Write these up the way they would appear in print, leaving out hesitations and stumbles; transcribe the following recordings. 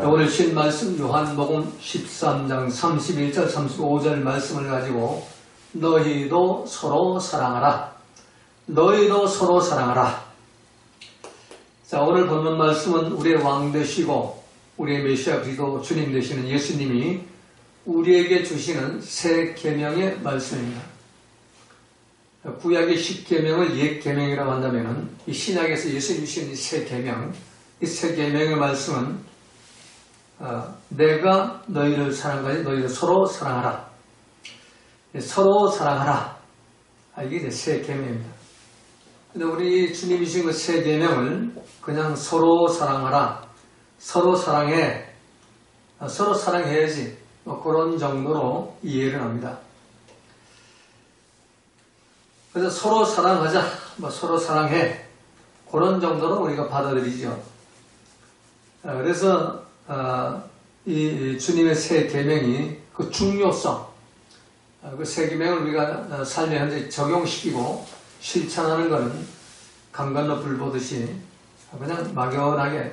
오늘 신 말씀 요한복음 13장 31절 35절 말씀을 가지고 너희도 서로 사랑하라. 너희도 서로 사랑하라. 자, 오늘 본문 말씀은 우리의 왕 되시고 우리의 메시아 그리스도 주님 되시는 예수님이 우리에게 주시는 새 계명의 말씀입니다. 구약의 10계명을 옛 계명이라고 한다면 이 신약에서 예수님이 주신 이 새 계명, 이 새 계명의 말씀은 내가 너희를 사랑하지 너희를 서로 사랑하라. 서로 사랑하라. 이게 이제 새 계명입니다. 근데 우리 주님이 주신 그 새 계명을 그냥 서로 사랑하라, 서로 사랑해, 서로 사랑해야지 그런 정도로 이해를 합니다. 그래서 서로 사랑하자, 서로 사랑해, 그런 정도로 우리가 받아들이죠. 그래서 이 주님의 새 계명이 그 중요성, 그 새 계명을 우리가 삶에 현재 적용시키고 실천하는 것은 강 건너 불 보듯이 그냥 막연하게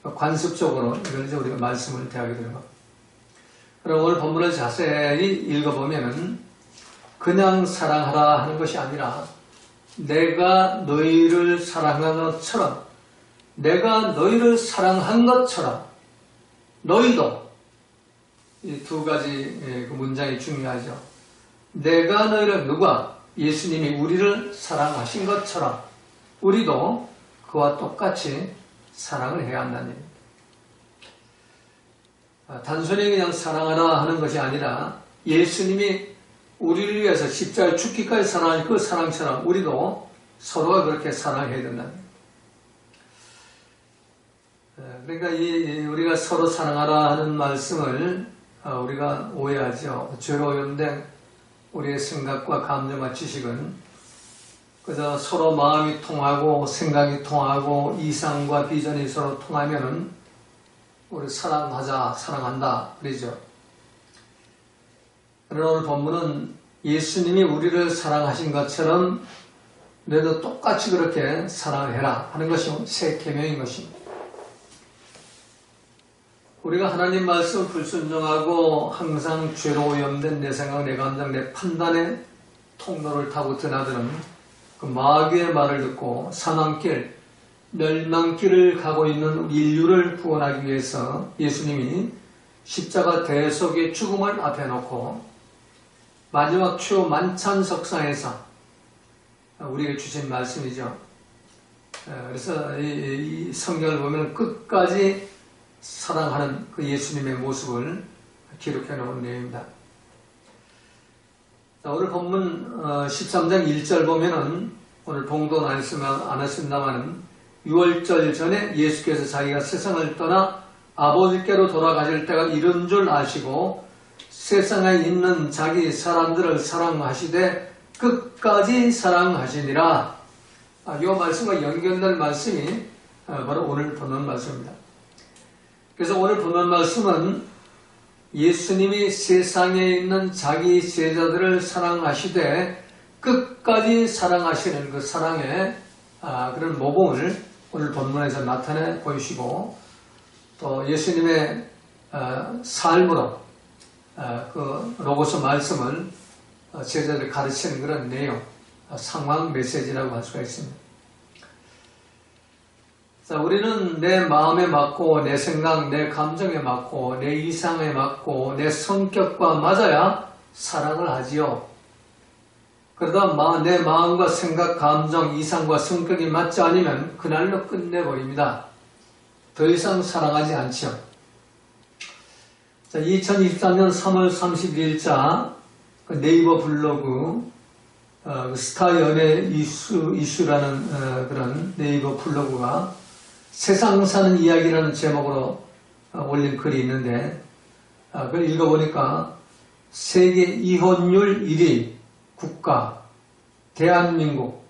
관습적으로 이걸 이제 우리가 말씀을 대하게 되는 것. 그럼 오늘 본문을 자세히 읽어보면은 그냥 사랑하라 하는 것이 아니라 내가 너희를 사랑한 것처럼, 내가 너희를 사랑한 것처럼 너희도, 이 두 가지 그 문장이 중요하죠. 내가 너희를, 누가? 예수님이 우리를 사랑하신 것처럼 우리도 그와 똑같이 사랑을 해야 한다는 얘기입니다. 단순히 그냥 사랑하라 하는 것이 아니라 예수님이 우리를 위해서 십자가에 죽기까지 사랑한 그 사랑처럼 우리도 서로가 그렇게 사랑해야 된다는 얘기입니다. 그러니까 우리가 서로 사랑하라 하는 말씀을 우리가 오해하죠. 죄로 오염된 우리의 생각과 감정과 지식은 그저 서로 마음이 통하고 생각이 통하고 이상과 비전이 서로 통하면은 우리 사랑하자, 사랑한다 그러죠. 그러나 오늘 본문은 예수님이 우리를 사랑하신 것처럼 너희도 똑같이 그렇게 사랑을 해라 하는 것이 새 계명인 것입니다. 우리가 하나님 말씀을 불순종하고 항상 죄로 오염된 내 생각, 내 감정, 내 판단의 통로를 타고 드나드는 그 마귀의 말을 듣고 사망길, 멸망길을 가고 있는 인류를 구원하기 위해서 예수님이 십자가 대속의 죽음을 앞에 놓고 마지막 최후 만찬석상에서 우리에게 주신 말씀이죠. 그래서 이 성경을 보면 끝까지 사랑하는 그 예수님의 모습을 기록해 놓은 내용입니다. 오늘 본문 13장 1절 보면은 오늘 봉독은 안 했습니다만 6월절 전에 예수께서 자기가 세상을 떠나 아버지께로 돌아가실 때가 이른 줄 아시고 세상에 있는 자기 사람들을 사랑하시되 끝까지 사랑하시니라. 이 말씀과 연결된 말씀이 바로 오늘 본문 말씀입니다. 그래서 오늘 본문 말씀은 예수님이 세상에 있는 자기 제자들을 사랑하시되 끝까지 사랑하시는 그 사랑의 그런 모범을 오늘 본문에서 나타내 보이시고 또 예수님의 삶으로 그 로고스 말씀을 제자들 가르치는 그런 내용, 상황 메시지라고 할 수가 있습니다. 자, 우리는 내 마음에 맞고 내 생각, 내 감정에 맞고 내 이상에 맞고 내 성격과 맞아야 사랑을 하지요. 그러다 내 마음과 생각, 감정, 이상과 성격이 맞지 않으면 그날로 끝내버립니다. 더 이상 사랑하지 않죠. 자, 2023년 3월 31일자 네이버 블로그 스타 연예 이슈라는 그런 네이버 블로그가 세상 사는 이야기라는 제목으로 올린 글이 있는데 그걸 읽어보니까 세계 이혼율 1위 국가 대한민국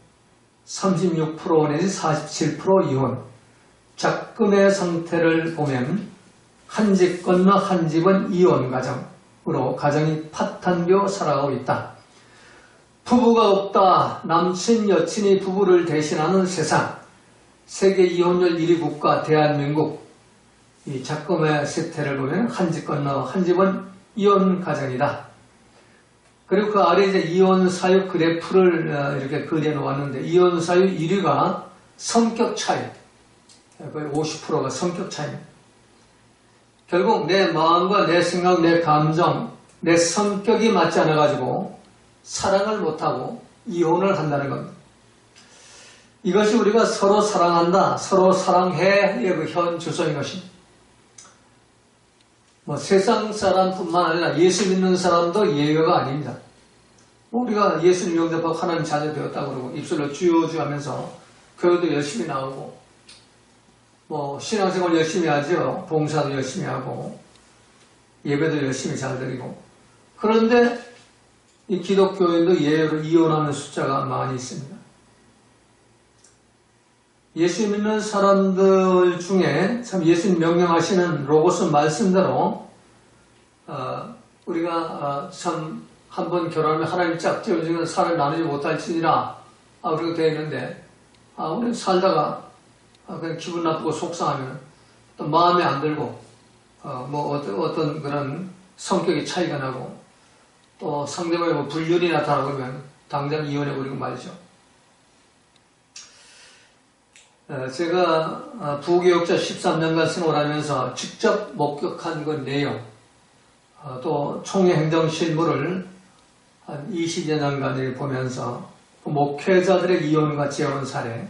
36% 내지 47% 이혼. 작금의 상태를 보면 한 집 건너 한 집은 이혼 가정으로 가정이 파탄되어 살아가고 있다. 부부가 없다. 남친 여친이 부부를 대신하는 세상. 세계 이혼율 1위 국가 대한민국. 이 작금의 세태를 보면 한 집 건너 한 집은 이혼 가정이다. 그리고 그 아래 이제 이혼 사유 그래프를 이렇게 그려 놓았는데, 이혼 사유 1위가 성격 차이. 거의 50%가 성격 차이입니다. 결국 내 마음과 내 생각, 내 감정, 내 성격이 맞지 않아 가지고 사랑을 못하고 이혼을 한다는 겁니다. 이것이 우리가 서로 사랑한다, 서로 사랑해의 그 현 주소인 것입니다. 세상 사람뿐만 아니라 예수 믿는 사람도 예외가 아닙니다. 우리가 예수님 영접하고 하나님 자녀 되었다고 그러고 입술로 주여 주여 하면서 교회도 열심히 나오고 신앙생활 열심히 하죠. 봉사도 열심히 하고 예배도 열심히 잘 드리고. 그런데 이 기독교인도 예외로 이혼하는 숫자가 많이 있습니다. 예수 믿는 사람들 중에 참 예수님 명령하시는 로고스 말씀대로 우리가 참 한 번 결혼하면 하나님 짝지어주는 살을 나누지 못할지니라 그렇게 되어 있는데, 우리 살다가 그냥 기분 나쁘고 속상하면 또 마음에 안 들고 어떤 그런 성격의 차이가 나고 또 상대방의 불륜이 나타나고 그러면 당장 이혼해버리고 말이죠. 제가 부교육자 13년간 생활하면서 직접 목격한 그 내용, 또 총회 행정 실무를 한 20여 년간 보면서 목회자들의 이혼과 재혼 사례,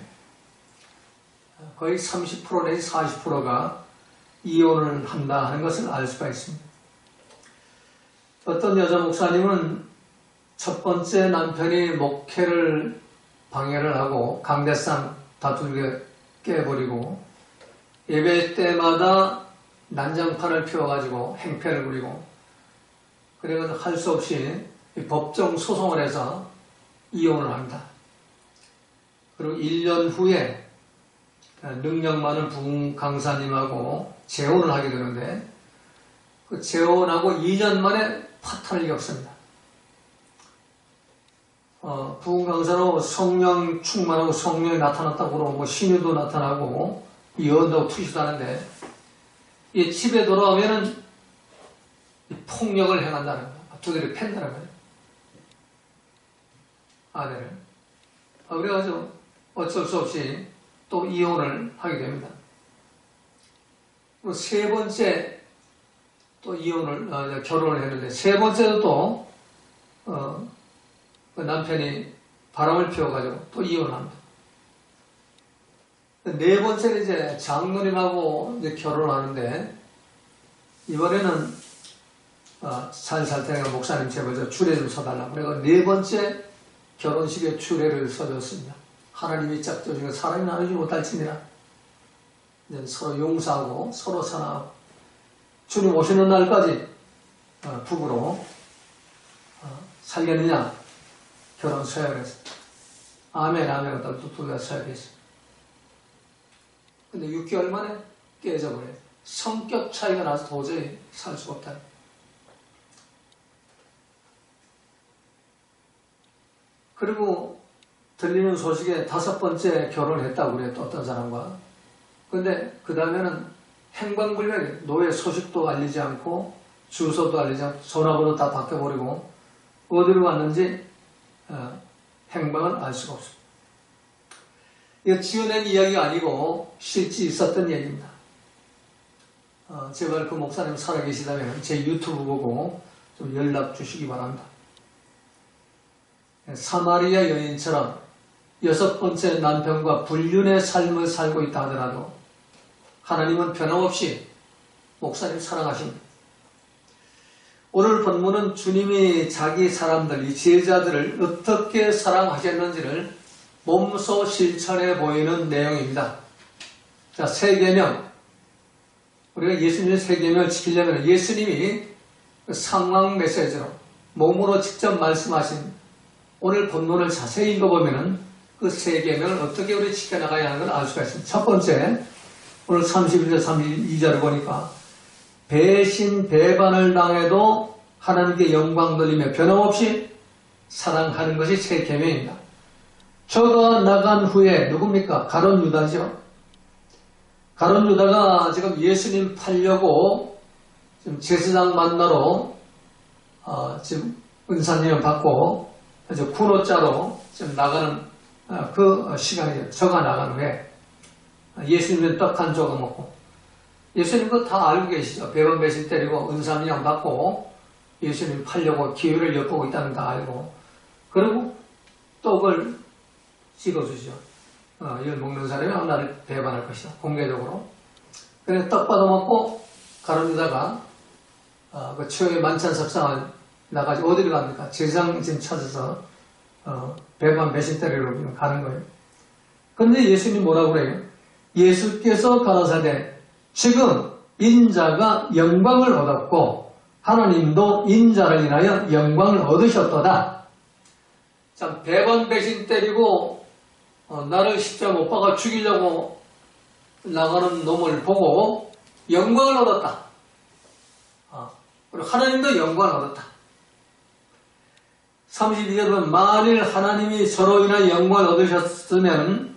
거의 30% 내지 40%가 이혼을 한다 하는 것을 알 수가 있습니다. 어떤 여자 목사님은 첫 번째 남편이 목회를 방해를 하고 강대상 다투게 깨버리고 예배 때마다 난장판을 피워가지고 행패를 부리고, 그래서 할 수 없이 법정 소송을 해서 이혼을 합니다. 그리고 1년 후에 능력 많은 부흥 강사님하고 재혼을 하게 되는데, 그 재혼하고 2년 만에 파탄을 겪습니다. 부흥 강사로 성령 충만하고 성령이 나타났다고 그러고 신유도 나타나고 예언도 투시도 하는데, 이 집에 돌아오면은 폭력을 행한다는 거예요. 두드려 팬다는 거예요. 아내를. 그래가지고 어쩔 수 없이 또 이혼을 하게 됩니다. 세 번째 또 결혼을 했는데, 세 번째도 또 그 남편이 바람을 피워가지고 또 이혼을 합니다. 네 번째는 이제 장로님하고 이제 결혼을 하는데, 이번에는 잘 살 테니까 목사님 제발 주례 좀 서달라고. 그래서 네 번째 결혼식에 주례를 서줬습니다. 하나님이 짝져주고 사람이 나누지 못할지니라. 서로 용서하고 서로 사랑하고 주님 오시는 날까지 부부로 살겠느냐 결혼 서약을 했습니다. 아멘 아멘 하다가 또 둘 다 서약했습니다. 근데 6개월 만에 깨져버려요. 성격 차이가 나서 도저히 살 수가 없다. 그리고 들리는 소식에 5번째 결혼했다고 그래요. 또 어떤 사람과. 근데 그 다음에는 행방불명이에요. 노예 소식도 알리지 않고 주소도 알리지 않고 전화번호 다 바꿔버리고 어디로 갔는지 행방을 알 수가 없습니다. 이거 지어낸 이야기가 아니고 실제 있었던 얘기입니다. 제발 그 목사님 살아계시다면 제 유튜브 보고 좀 연락 주시기 바랍니다. 사마리아 여인처럼 6번째 남편과 불륜의 삶을 살고 있다 하더라도 하나님은 변함없이 목사님 사랑하십니다. 오늘 본문은 주님이 자기 사람들, 이 제자들을 어떻게 사랑하셨는지를 몸소 실천해 보이는 내용입니다. 자, 세계명. 우리가 예수님의 세계명을 지키려면 예수님이 상황 메시지로 몸으로 직접 말씀하신 오늘 본문을 자세히 읽어보면 그 세계명을 어떻게 우리 지켜나가야 하는 걸 알 수가 있습니다. 첫 번째, 오늘 31절, 32절을 보니까 배신, 배반을 당해도 하나님께 영광 돌리며 변함없이 사랑하는 것이 새 계명입니다. 저가 나간 후에 누굽니까? 가룟 유다죠. 가룟 유다가 지금 예수님 팔려고 지금 제사장 만나러 지금 은사님을 받고 이제 군호자로 지금 나가는 그 시간이 저가 나간 후에 예수님은 떡 한 조각 먹고 예수님 그거 다 알고 계시죠. 배반 배신 때리고 은사님 받고 예수님 팔려고 기회를 엿보고 있다는 거 다 알고 그리고 떡을 찍어주죠. 이걸 먹는 사람이 나를 배반할 것이다. 공개적으로. 그래서 떡 받아먹고 가룟 유다가 그 최후의 만찬 석상을 나가지고 어디로 갑니까? 제사장 지금 찾아서 배반 배신 때리러 가는 거예요. 그런데 예수님 뭐라고 그래요? 예수께서 가라사대 지금 인자가 영광을 얻었고 하나님도 인자를 인하여 영광을 얻으셨도다. 참 배반 배신 때리고 나를 십자가 못 박아 죽이려고 나가는 놈을 보고 영광을 얻었다. 그리고 하나님도 영광을 얻었다. 32절은 만일 하나님이 저로 인한 영광을 얻으셨으면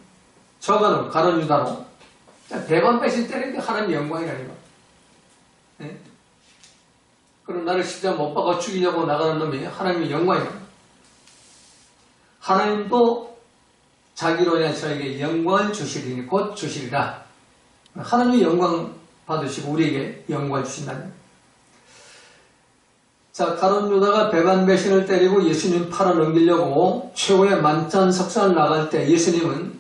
저거는 가룟 유다로 배반 배신 때리는 게 하나님 영광이라니까. 네? 그럼 나를 십자가 못 박아 죽이려고 나가는 놈이 하나님의 영광이다. 하나님도 자기로 인해 저에게 영광을 주시리니 곧 주시리라. 하나님의 영광 받으시고 우리에게 영광을 주신다는. 자, 가룟 유다가 배반 배신을 때리고 예수님 팔아 넘기려고 최후의 만찬 석상을 나갈 때 예수님은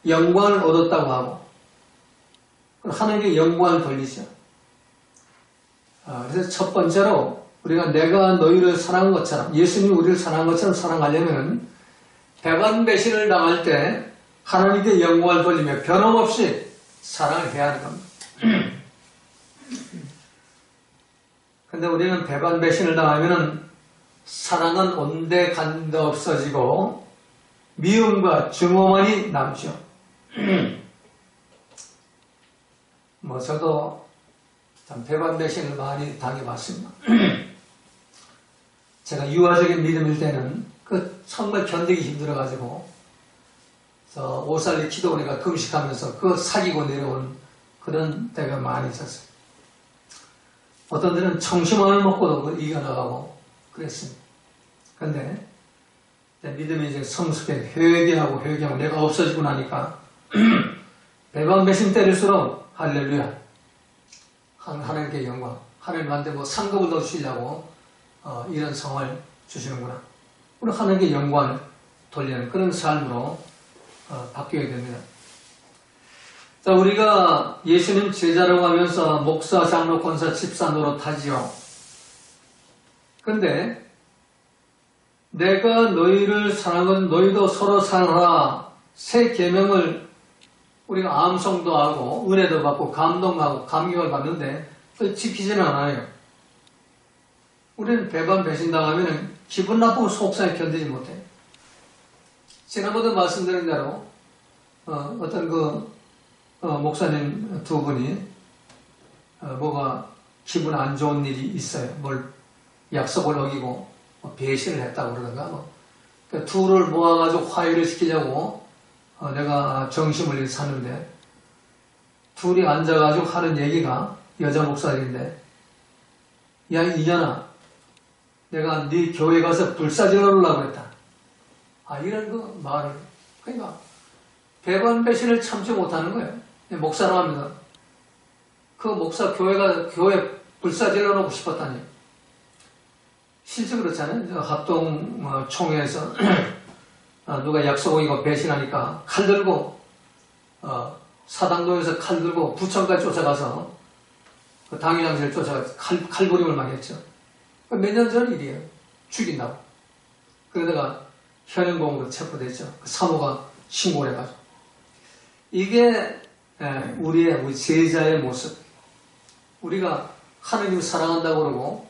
영광을 얻었다고 하고 하나님께 영광을 돌리죠. 그래서 첫 번째로 우리가 내가 너희를 사랑한 것처럼 예수님이 우리를 사랑한 것처럼 사랑하려면 배반 배신을 당할 때 하나님께 영광을 돌리며 변함없이 사랑을 해야 하는 겁니다. 근데 우리는 배반 배신을 당하면은 사랑은 온데간데 없어지고 미움과 증오만이 남죠. 저도 참 배반 배신을 많이 당해봤습니다. 제가 유아적인 믿음일 때는 정말 견디기 힘들어가지고 오살리 기도원이가 금식하면서 사귀고 내려온 그런 때가 많이 있었어요. 어떤 데는 청심환을 먹고도 이겨나가고 그랬습니다. 그런데 믿음이 이제 성숙해 회개하고 내가 없어지고 나니까 배반 배신 때릴수록 할렐루야 하나님께 영광 하나님한테 상급을 더 주시려고 이런 성을 주시는구나. 우리 하나님께 영광을 돌리는 그런 삶으로 바뀌어야 됩니다. 자, 우리가 예수님 제자라고 하면서 목사, 장로, 권사, 집사 노릇하지요. 근데 내가 너희를 사랑하는 너희도 서로 사랑하라. 새 계명을 우리가 암송도 하고 은혜도 받고 감동하고 감격을 받는데 그걸 지키지는 않아요. 우리는 배반 배신당하면 기분 나쁘고 속상해 견디지 못해요. 지난번에 말씀드린 대로 어떤 목사님 두 분이 뭐가 기분 안 좋은 일이 있어요. 뭘 약속을 어기고 배신을 했다고 그러던가 그러니까 둘을 모아가지고 화해를 시키려고 내가 정심을 샀는데 둘이 앉아가지고 하는 얘기가 여자 목사인데 야 이년아 내가 네 교회 가서 불사질러 놓으려고 그랬다. 이런 말을 그러니까 배반 배신을 참지 못하는 거예요. 목사라고 하면서 그 목사 교회 불사질러 놓고 싶었다니. 실제 그렇잖아요. 합동 총회에서 누가 약속 어기고 배신하니까 칼 들고 사당동에서 칼 들고 부천까지 쫓아가서 그 당위장실을 쫓아가서 칼부림을 많이 했죠. 몇 년 전 일이에요. 죽인다고. 그러다가 현행범으로 체포됐죠. 그 사모가 신고를 해가지고. 이게 우리 제자의 모습. 우리가 하나님을 사랑한다고 그러고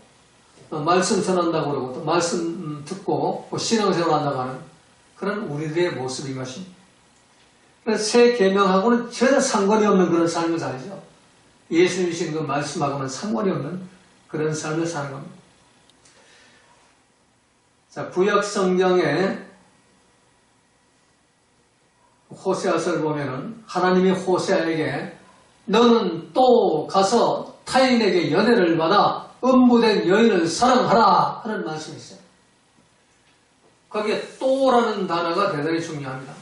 또 말씀 전한다고 그러고 또 말씀 듣고 신앙생활 한다고 하는 그런 우리들의 모습인 것입니다. 그래서 새 계명하고는 전혀 상관이 없는 그런 삶을 살죠. 예수님이 주신 그 말씀하고는 상관이 없는 그런 삶을 사는 겁니다. 자, 구약 성경에 호세아서를 보면은 하나님이 호세아에게 너는 또 가서 타인에게 연애를 받아 음부된 여인을 사랑하라 하는 말씀이 있어요. 거기에 또라는 단어가 대단히 중요합니다.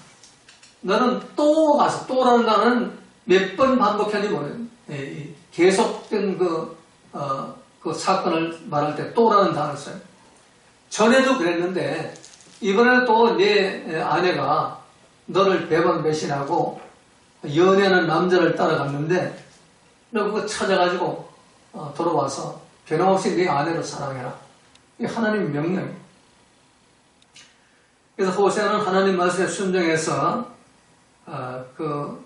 너는 또 가서, 또라는 단어는 몇 번 반복하니 모르는 계속된 그 사건을 말할 때 또라는 단어를 써요. 전에도 그랬는데 이번에는 또 내 아내가 너를 배반 배신하고 연애하는 남자를 따라갔는데 너 그거 찾아가지고 돌아와서 변함없이 네 아내를 사랑해라. 이게 하나님의 명령이에요. 그래서 호세아는 하나님 말씀에 순종해서 그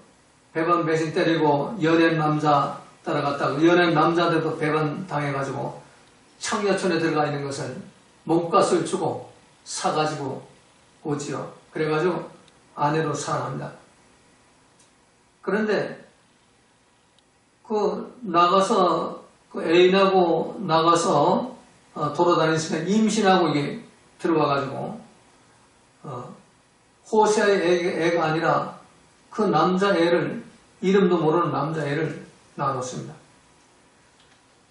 배반 배신 때리고 연애한 남자 따라갔다가 연애한 남자들도 배반 당해가지고 청려촌에 들어가 있는 것을 몸값을 주고 사가지고 오지요. 그래가지고 아내로 사랑합니다. 그런데 나가서 애인하고 나가서 돌아다니시면 임신하고 이게 들어와가지고 호세아의 애가 아니라 그 남자애를 이름도 모르는 남자애를 낳아놓습니다.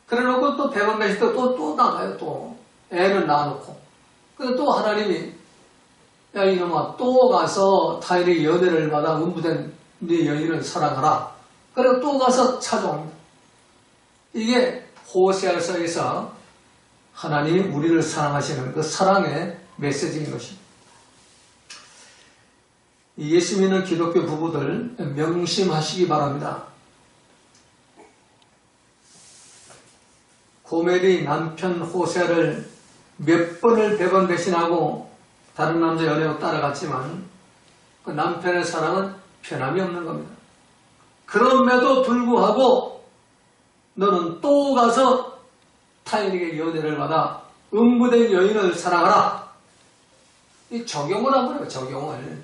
그래놓고 또 배반 배실 때 또 나가요. 또 애를 낳아놓고 근데 또 하나님이 야 이놈아 또 가서 타인의 연애를 받아 음부된 네 여인을 사랑하라. 그리고 또 가서 찾아옵니다. 이게 호세아서에서 하나님이 우리를 사랑하시는 그 사랑의 메시지인 것입니다. 예수 믿는 기독교 부부들 명심하시기 바랍니다. 고멜이 남편 호세아를 몇 번을 배반 배신하고 다른 남자 연애로 따라갔지만 그 남편의 사랑은 변함이 없는 겁니다. 그럼에도 불구하고 너는 또 가서 타인에게 연애를 받아 음부된 여인을 사랑하라. 이 적용을 한 거예요. 적용을.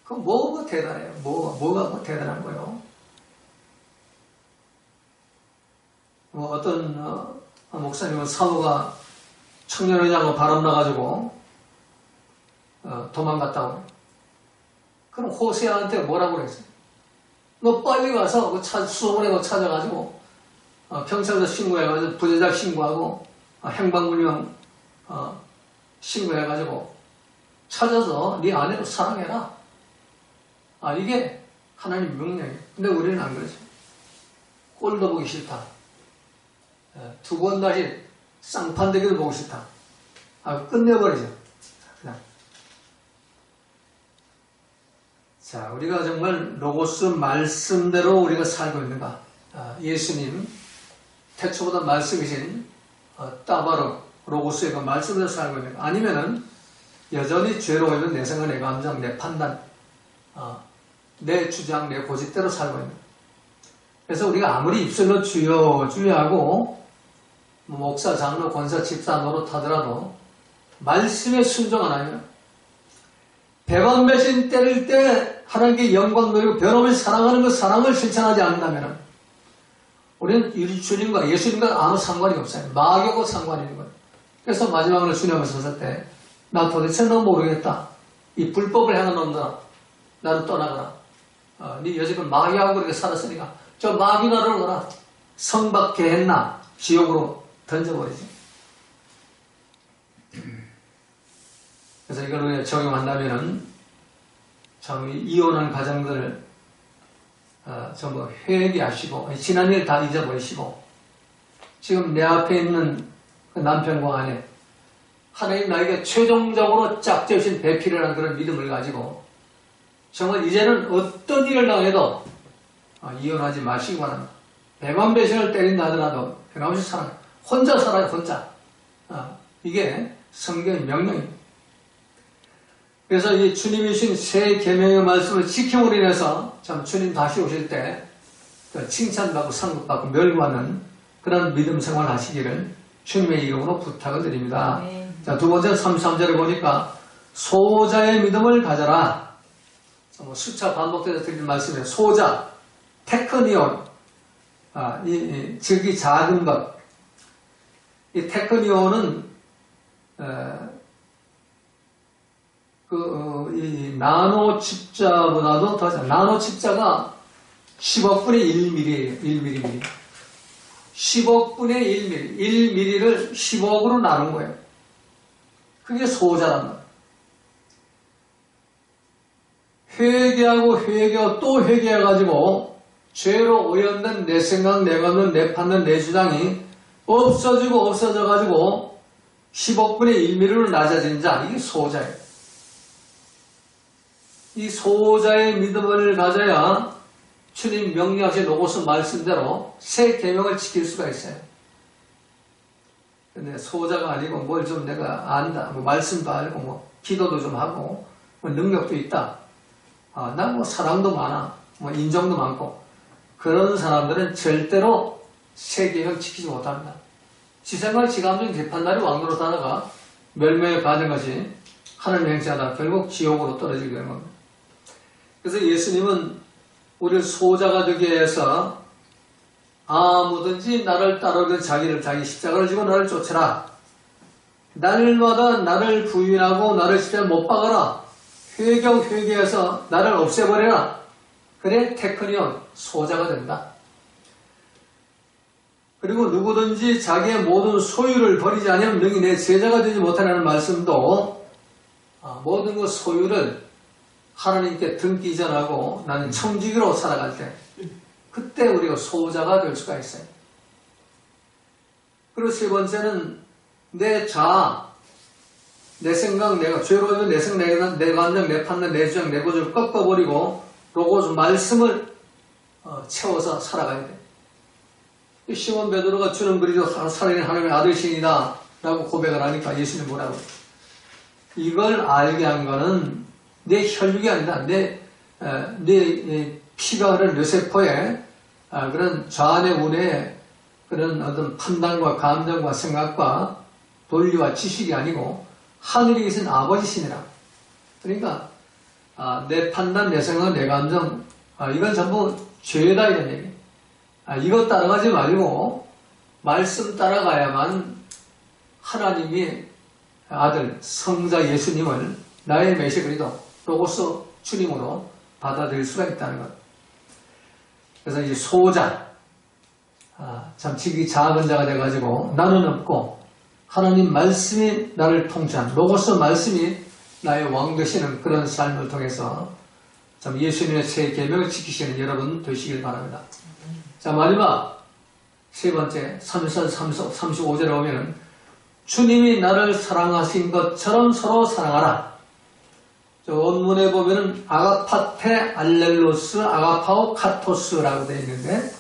그럼 뭐가 대단해요? 뭐가 대단한 거예요? 어떤 목사님은 사모가 청년회장하고 바람나가지고 도망갔다고. 그럼 호세아한테 뭐라고 그랬어요? 너 빨리 가서 수소문에 찾아가지고 경찰서 신고해가지고 부재자 신고하고 행방불명 신고해가지고 찾아서 네 아내를 사랑해라. 이게 하나님 명령이에요. 근데 우리는 안 그러죠. 꼴도 보기 싫다. 두 번 다시 쌍판대기를 보고 싶다. 끝내버리죠. 그냥. 자, 우리가 정말 로고스 말씀대로 우리가 살고 있는가? 예수님, 태초보다 말씀이신 따바로 로고스의 그 말씀대로 살고 있는가? 아니면은 여전히 죄로 있는 내 생각, 내 감정, 내 판단, 내 주장, 내 고집대로 살고 있는. 그래서 우리가 아무리 입술로 주여 하고 목사, 장로, 권사, 집사 노릇하더라도 말씀에 순종 안 하면 배반 배신 때릴 때 하나님께 영광 누리고 변함없이 사랑하는 그 사랑을 실천하지 않는다면 우리는 주님과 예수님과 아무 상관이 없어요. 마귀하고 상관이 있는 거예요. 그래서 마지막으로 주님을 섰을 때 나 도대체 너 모르겠다. 이 불법을 행한 놈들아 나를 떠나가라. 네 여지껏 마귀하고 그렇게 살았으니까 저 마귀 나라로 가라. 성밖에 했나 지옥으로 던져버리지. 그래서 이걸 우리가 적용한다면은 참 이혼한 가정들 전부 회개하시고 지난 일 다 잊어버리시고 지금 내 앞에 있는 그 남편과 아내 하나님 나에게 최종적으로 짝지으신 배필이라는 그런 믿음을 가지고 정말 이제는 어떤 일을 당해도 이혼하지 마시기 바랍니다. 배반 배신을 때린다 하더라도 변함없이 살아요. 혼자 살아요. 혼자. 이게 성경의 명령입니다. 그래서 이 주님이 주신 새 계명의 말씀을 지킴으로 인해서 참 주님 다시 오실 때 칭찬받고 상급받고 멸구하는 그런 믿음 생활 하시기를 주님의 이름으로 부탁을 드립니다. 자, 두 번째 33절에 보니까 소자의 믿음을 가져라. 수차 반복돼서 드리는 말씀이에요. 소자, 테크니온, 즉이 작은 것. 이 테크니온은 이 나노 칩자보다도 더 나노 칩자가 10억분의 1mm예요. 1mm. 10억분의 1mm. 1mm를 10억으로 나눈 거예요. 그게 소자란 말이에요. 회개하고 회개하고 또 회개해가지고 죄로 오염된 내 생각, 내 감정, 내 판단, 내 주장이 없어지고 없어져가지고 10억분의 1mm로 낮아진 자, 이게 소자예요. 이 소자의 믿음을 가져야 주님 명령하신 로고스 말씀대로 새 계명을 지킬 수가 있어요. 근데 소자가 아니고 뭘 좀 내가 안다, 뭐 말씀도 알고 뭐 기도도 좀 하고 뭐 능력도 있다. 난 뭐 사랑도 많아, 뭐 인정도 많고, 그런 사람들은 절대로 새 계명 지키지 못합니다. 지 생각, 지 감정, 지 판단이 왕노릇 하다가 멸망에 빠진 것이 하나님 행세하다 결국 지옥으로 떨어지게 되는 겁니다. 그래서 예수님은 우리를 소자가 되게 해서 아무든지 나를 따르는 자기 십자가를 지고 나를 쫓으라. 날마다 나를 부인하고 나를 십자가에 못 박아라. 회개해서 나를 없애버려라. 그래 테크니온 소자가 된다. 그리고 누구든지 자기의 모든 소유를 버리지 않으면 능히 내 제자가 되지 못하라는 말씀도 모든 그 소유를 하나님께 등기 이전하고 나는 청지기로 살아갈 때 그때 우리가 소자가 될 수가 있어요. 그리고 세 번째는 내 자아, 내 생각, 내가 죄로 있는 내 생각, 내 감정, 내 판단, 내 주장, 내 고집을 꺾어버리고 로고스 말씀을 채워서 살아가야 돼. 시몬 베드로가 주는 그리스도 살아있는 하나님의 아들이시니다 라고 고백을 하니까 예수님 뭐라고? 이걸 알게 한 거는 내 혈육이 아니다. 내 피가 흐르는 뇌세포에 그런 좌뇌 우뇌에 그런 어떤 판단과 감정과 생각과 논리와 지식이 아니고 하늘에 계신 아버지시니라. 그러니까 내 판단, 내 생각, 내 감정 이건 전부 죄다 이런 얘기. 이것 따라가지 말고 말씀 따라가야만 하나님이 아들 성자 예수님을 나의 메시 그리스도 로고스 주님으로 받아들일 수가 있다는 것. 그래서 이 소자 참 지극히 작은 자가 돼가지고 나는 없고 하나님 말씀이 나를 통치한 로고스 말씀이 나의 왕 되시는 그런 삶을 통해서 참 예수님의 새 계명을 지키시는 여러분 되시길 바랍니다. 자, 마지막 세 번째 35절에 오면 주님이 나를 사랑하신 것처럼 서로 사랑하라. 저 원문에 보면은 아가파테 알렐로스 아가파오 카토스라고 되어 있는데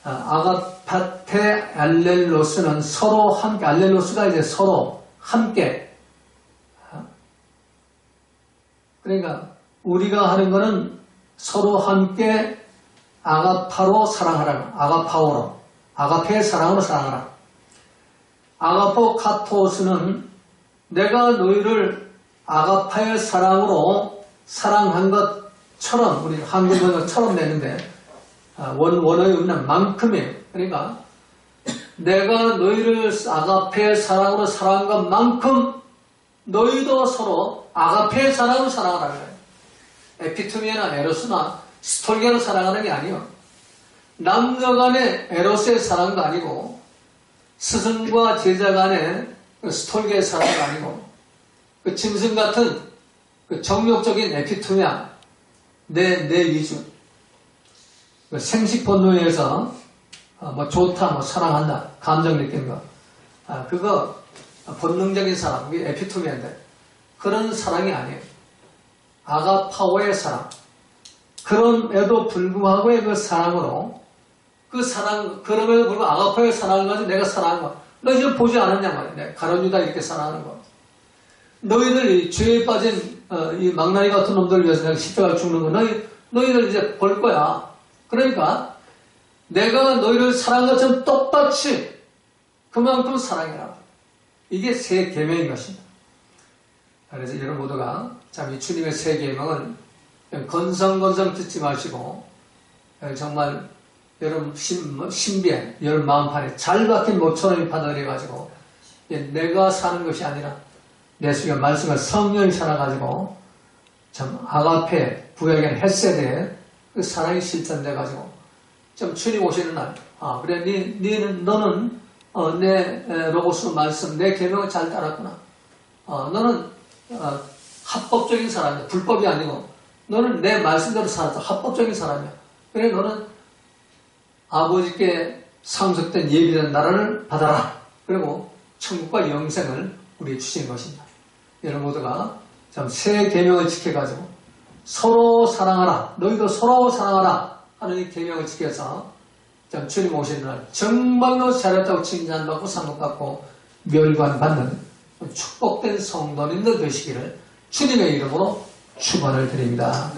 아가파테 알렐로스는 서로 함께, 알렐로스가 이제 서로 함께. 그러니까 우리가 하는 거는 서로 함께 아가파로 사랑하라. 아가파오로. 아가페의 사랑으로 사랑하라. 아가포 카토스는 내가 너희를 아가파의 사랑으로 사랑한 것처럼, 우리 한국어처럼 내는데, 원어에 없는 만큼이에요. 그러니까, 내가 너희를 아가페의 사랑으로 사랑한 것만큼 너희도 서로 아가페의 사랑으로 사랑하라는 거예요. 에피토미나 에로스나 스톨게로 사랑하는 게 아니에요. 남녀 간의 에로스의 사랑도 아니고 스승과 제자 간의 스톨게의 사랑도 아니고 그 짐승 같은 그 정욕적인 에피토미야 내 위주 그 생식 본능에 의해서 뭐 좋다, 뭐 사랑한다, 감정 느끼는 거 그거 본능적인 사랑, 그게 에피토미인데 그런 사랑이 아니에요. 아가파오의 사랑. 그럼에도 불구하고의 그 사랑으로 그 사랑, 그럼에도 불구하고 아가파오의 사랑을 가지고 내가 사랑하는 거. 너 지금 보지 않았냐 말이야. 내가 가룟유다 이렇게 사랑하는 거. 너희들 죄에 빠진 이 망나니 같은 놈들을 위해서 내가 십자가를 죽는 거. 너희들 이제 볼 거야. 그러니까 내가 너희를 사랑한 것처럼 똑같이 그만큼 사랑해라. 이게 새 계명인 것입니다. 그래서 여러분 모두가 참 이 주님의 새 계명을 건성건성 듣지 마시고 정말 여러분 신비한 여러분 마음판에 잘 박힌 모처럼이 받아들여가지고 내가 사는 것이 아니라 내 속에 말씀을 성령이 살아가지고 참 아가페 구약의 헷세대에 그 사랑이 실천돼가지고 좀 주님 오시는 날, 그래 너는 내 로고스 말씀, 내 계명을 잘 따랐구나. 너는 합법적인 사람이야. 불법이 아니고 너는 내 말씀대로 살았다. 합법적인 사람이야. 그래 너는 아버지께 상속된 예비된 나라를 받아라. 그리고 천국과 영생을 우리에게 주신 것입니다. 여러분 모두가 참 새 계명을 지켜가지고 서로 사랑하라. 너희도 서로 사랑하라 하는 이 계명을 지켜서 참 주님 오시는 날 정말로 잘했다고 칭찬받고 상급받고 멸관받는 축복된 성도님들 되시기를 주님의 이름으로 축원을 드립니다.